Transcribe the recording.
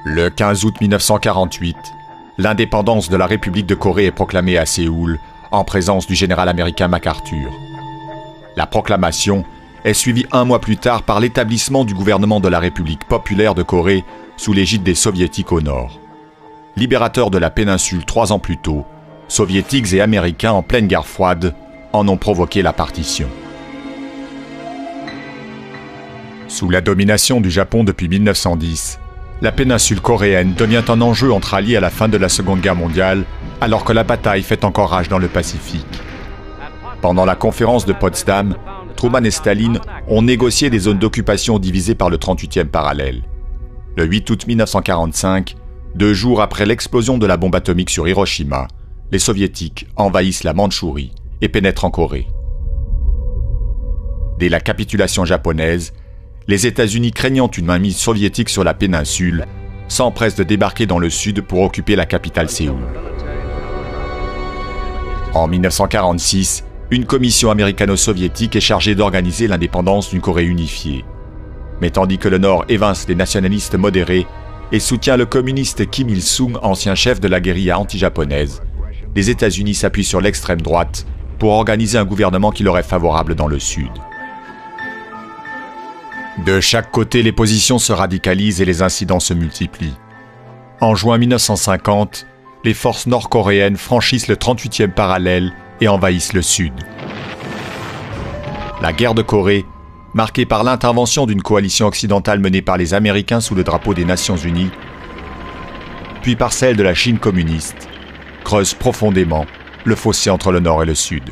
Le 15 août 1948, l'indépendance de la République de Corée est proclamée à Séoul, en présence du général américain MacArthur. La proclamation est suivie un mois plus tard par l'établissement du gouvernement de la République populaire de Corée sous l'égide des Soviétiques au nord. Libérateurs de la péninsule 3 ans plus tôt, Soviétiques et Américains en pleine guerre froide en ont provoqué la partition. Sous la domination du Japon depuis 1910, la péninsule coréenne devient un enjeu entre alliés à la fin de la Seconde Guerre mondiale, alors que la bataille fait encore rage dans le Pacifique. Pendant la conférence de Potsdam, Truman et Staline ont négocié des zones d'occupation divisées par le 38e parallèle. Le 8 août 1945, 2 jours après l'explosion de la bombe atomique sur Hiroshima, les Soviétiques envahissent la Mandchourie et pénètrent en Corée. Dès la capitulation japonaise, les États-Unis, craignant une mainmise soviétique sur la péninsule, s'empressent de débarquer dans le sud pour occuper la capitale Séoul. En 1946, une commission américano-soviétique est chargée d'organiser l'indépendance d'une Corée unifiée. Mais tandis que le Nord évince les nationalistes modérés et soutient le communiste Kim Il-sung, ancien chef de la guérilla anti-japonaise, les États-Unis s'appuient sur l'extrême droite pour organiser un gouvernement qui leur est favorable dans le Sud. De chaque côté, les positions se radicalisent et les incidents se multiplient. En juin 1950, les forces nord-coréennes franchissent le 38e parallèle et envahissent le Sud. La guerre de Corée, marquée par l'intervention d'une coalition occidentale menée par les Américains sous le drapeau des Nations Unies, puis par celle de la Chine communiste, creuse profondément le fossé entre le Nord et le Sud.